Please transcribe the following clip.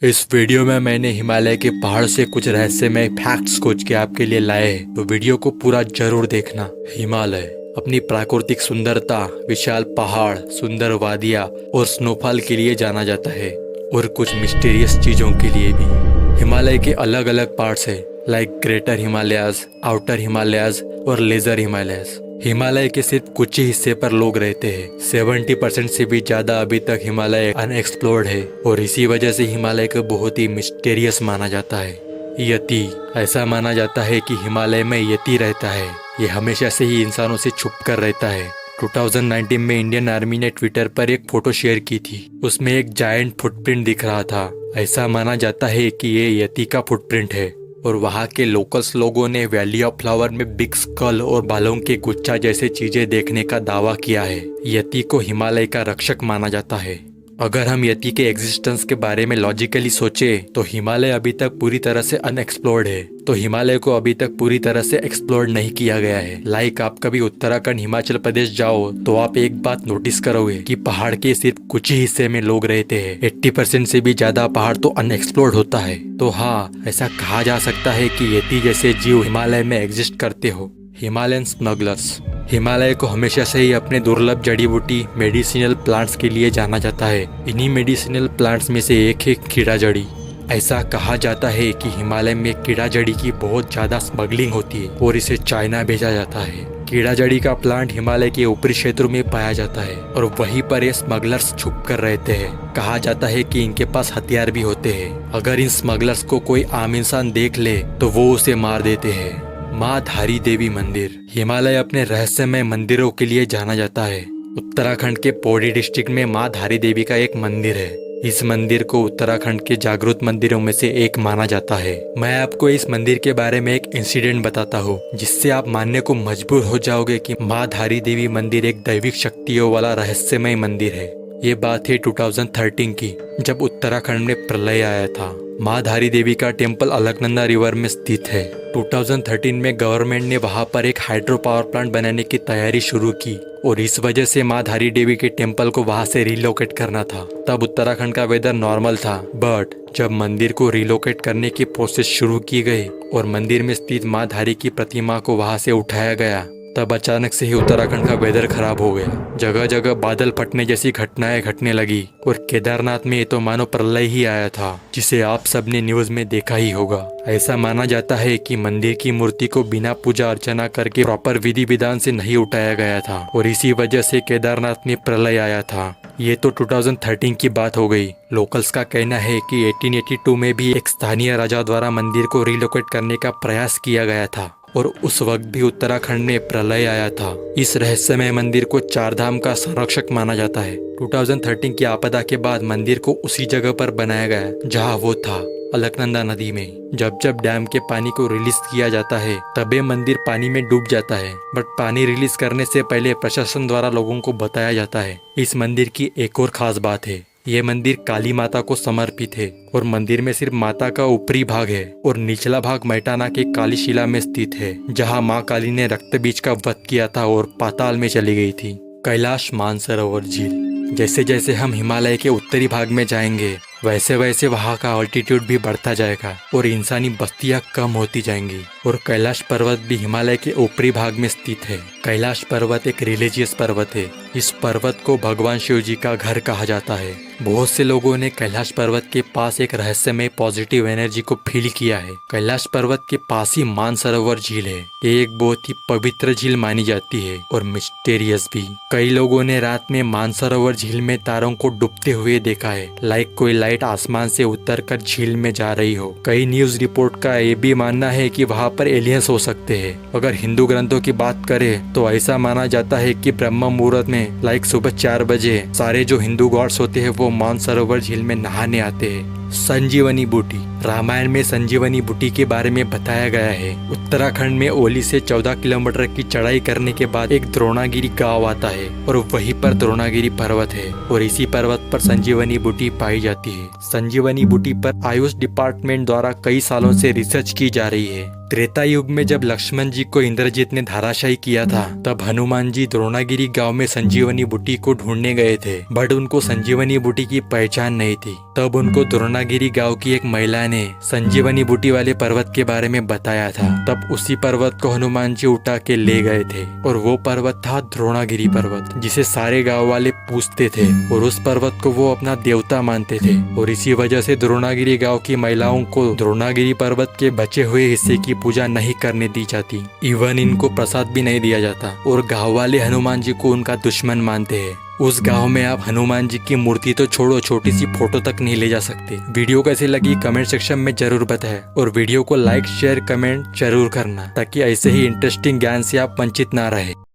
इस वीडियो में मैंने हिमालय के पहाड़ से कुछ रहस्यमय फैक्ट्स खोज के आपके लिए लाए हैं, तो वीडियो को पूरा जरूर देखना। हिमालय अपनी प्राकृतिक सुंदरता, विशाल पहाड़, सुंदर वादियाँ और स्नोफॉल के लिए जाना जाता है, और कुछ मिस्टीरियस चीजों के लिए भी। हिमालय के अलग अलग पार्ट्स है, like greater Himalayas, outer Himalayas और लेजर हिमालयाज। हिमालय के सिर्फ कुछ ही हिस्से पर लोग रहते हैं। 70% से भी ज्यादा अभी तक हिमालय अनएक्सप्लोर्ड है, और इसी वजह से हिमालय को बहुत ही मिस्टीरियस माना जाता है। यति, ऐसा माना जाता है कि हिमालय में यति रहता है। ये हमेशा से ही इंसानों से छुप कर रहता है। 2019 में इंडियन आर्मी ने ट्विटर पर एक फोटो शेयर की थी। उसमें एक जायंट फुटप्रिंट दिख रहा था। ऐसा माना जाता है कि ये यति का फुटप्रिंट है, और वहाँ के लोकल्स लोगों ने वैली ऑफ फ्लावर में बिग स्कल और बालों के गुच्छा जैसे चीजें देखने का दावा किया है। यति को हिमालय का रक्षक माना जाता है। अगर हम यति के एग्जिस्टेंस के बारे में लॉजिकली सोचे तो हिमालय अभी तक पूरी तरह से अनएक्सप्लोर्ड है। तो हिमालय को अभी तक पूरी तरह से एक्सप्लोर नहीं किया गया है। लाइक आप कभी उत्तराखंड, हिमाचल प्रदेश जाओ तो आप एक बात नोटिस करोगे कि पहाड़ के सिर्फ कुछ ही हिस्से में लोग रहते हैं। 80% से भी ज्यादा पहाड़ तो अनएक्सप्लोर्ड होता है। तो हाँ, ऐसा कहा जा सकता है कि यति जैसे जीव हिमालय में एग्जिस्ट करते हो। Himalayan smugglers. हिमालय को हमेशा से ही अपने दुर्लभ जड़ी बूटी मेडिसिनल प्लांट्स के लिए जाना जाता है। इन्हीं मेडिसिनल प्लांट्स में से एक है कीड़ा जड़ी। ऐसा कहा जाता है कि हिमालय में कीड़ा जड़ी की बहुत ज्यादा स्मगलिंग होती है और इसे चाइना भेजा जाता है। कीड़ा जड़ी का प्लांट हिमालय के ऊपरी क्षेत्रों में पाया जाता है, और वहीं पर ये स्मगलर्स छुप कर रहते हैं। कहा जाता है कि इनके पास हथियार भी होते हैं। अगर इन स्मगलर्स को कोई आम इंसान देख ले तो वो उसे मार देते हैं। माँ धारी देवी मंदिर। हिमालय अपने रहस्यमय मंदिरों के लिए जाना जाता है। उत्तराखंड के पौड़ी डिस्ट्रिक्ट में माँ धारी देवी का एक मंदिर है। इस मंदिर को उत्तराखंड के जागृत मंदिरों में से एक माना जाता है। मैं आपको इस मंदिर के बारे में एक इंसिडेंट बताता हूँ, जिससे आप मानने को मजबूर हो जाओगे कि माँ धारी देवी मंदिर एक दैविक शक्तियों वाला रहस्यमय मंदिर है। ये बात है 2013 की, जब उत्तराखंड में प्रलय आया था। माँ धारी देवी का टेम्पल अलकनंदा रिवर में स्थित है। 2013 में गवर्नमेंट ने वहाँ पर एक हाइड्रो पावर प्लांट बनाने की तैयारी शुरू की, और इस वजह से माँ धारी देवी के टेम्पल को वहाँ से रिलोकेट करना था। तब उत्तराखंड का वेदर नॉर्मल था, बट जब मंदिर को रिलोकेट करने की प्रोसेस शुरू की गई और मंदिर में स्थित माँ धारी की प्रतिमा को वहाँ से उठाया गया, तब अचानक से ही उत्तराखंड का वेदर खराब हो गया। जगह जगह बादल फटने जैसी घटनाएं घटने लगी, और केदारनाथ में ये तो मानो प्रलय ही आया था, जिसे आप सबने न्यूज में देखा ही होगा। ऐसा माना जाता है कि मंदिर की मूर्ति को बिना पूजा अर्चना करके प्रॉपर विधि विधान से नहीं उठाया गया था, और इसी वजह से केदारनाथ में प्रलय आया था। ये तो 2013 की बात हो गई। लोकल्स का कहना है कि 1882 में भी एक स्थानीय राजा द्वारा मंदिर को रिलोकेट करने का प्रयास किया गया था, और उस वक्त भी उत्तराखंड में प्रलय आया था। इस रहस्यमय मंदिर को चार धाम का संरक्षक माना जाता है। 2013 की आपदा के बाद मंदिर को उसी जगह पर बनाया गया जहां वो था, अलकनंदा नदी में। जब जब डैम के पानी को रिलीज किया जाता है तब ये मंदिर पानी में डूब जाता है, बट पानी रिलीज करने से पहले प्रशासन द्वारा लोगों को बताया जाता है। इस मंदिर की एक और खास बात है, ये मंदिर काली माता को समर्पित है, और मंदिर में सिर्फ माता का ऊपरी भाग है और निचला भाग मैटाना के काली शिला में स्थित है, जहां मां काली ने रक्त बीज का वध किया था और पाताल में चली गई थी। कैलाश मानसरोवर झील। जैसे जैसे हम हिमालय के उत्तरी भाग में जाएंगे वैसे वैसे वहाँ का ऑल्टीट्यूड भी बढ़ता जाएगा और इंसानी बस्तियां कम होती जाएंगी, और कैलाश पर्वत भी हिमालय के ऊपरी भाग में स्थित है। कैलाश पर्वत एक रिलीजियस पर्वत है। इस पर्वत को भगवान शिव जी का घर कहा जाता है। बहुत से लोगों ने कैलाश पर्वत के पास एक रहस्यमय पॉजिटिव एनर्जी को फील किया है। कैलाश पर्वत के पास ही मानसरोवर झील है। ये एक बहुत ही पवित्र झील मानी जाती है और मिस्टीरियस भी। कई लोगों ने रात में मानसरोवर झील में तारों को डूबते हुए देखा है, लाइक कोई लाइट आसमान से उतरकर झील में जा रही हो। कई न्यूज रिपोर्ट का ये भी मानना है कि वहाँ पर एलियंस हो सकते हैं। अगर हिंदू ग्रंथों की बात करें तो ऐसा माना जाता है कि ब्रह्म मुहूर्त में लाइक सुबह 4 बजे सारे जो हिंदू गॉड्स होते हैं वो मानसरोवर झील में नहाने आते हैं। संजीवनी बूटी। रामायण में संजीवनी बूटी के बारे में बताया गया है। उत्तराखंड में ओली से 14 किलोमीटर की चढ़ाई करने के बाद एक द्रोणागिरी गांव आता है, और वहीं पर द्रोणागिरी पर्वत है, और इसी पर्वत पर संजीवनी बूटी पाई जाती है। संजीवनी बूटी पर आयुष डिपार्टमेंट द्वारा कई सालों से रिसर्च की जा रही है। त्रेता युग में जब लक्ष्मण जी को इंद्रजीत ने धराशायी किया था, तब हनुमान जी द्रोणागिरी गांव में संजीवनी बूटी को ढूंढने गए थे, बट उनको संजीवनी बूटी की पहचान नहीं थी। तब उनको द्रोणागिरी द्रोणागिरी गांव की एक महिला ने संजीवनी बूटी वाले पर्वत के बारे में बताया था। तब उसी पर्वत को हनुमान जी उठा के ले गए थे और वो पर्वत था द्रोणागिरी पर्वत, जिसे सारे गांव वाले पूजते थे और उस पर्वत को वो अपना देवता मानते थे। और इसी वजह से द्रोणागिरी गांव की महिलाओं को द्रोणागिरी पर्वत के बचे हुए हिस्से की पूजा नहीं करने दी जाती। इवन इनको प्रसाद भी नहीं दिया जाता और गांव वाले हनुमान जी को उनका दुश्मन मानते हैं। उस गांव में आप हनुमान जी की मूर्ति तो छोड़ो, छोटी सी फोटो तक नहीं ले जा सकते। वीडियो कैसी लगी कमेंट सेक्शन में जरूर बताएं और वीडियो को लाइक शेयर कमेंट जरूर करना, ताकि ऐसे ही इंटरेस्टिंग ज्ञान से आप वंचित ना रहे।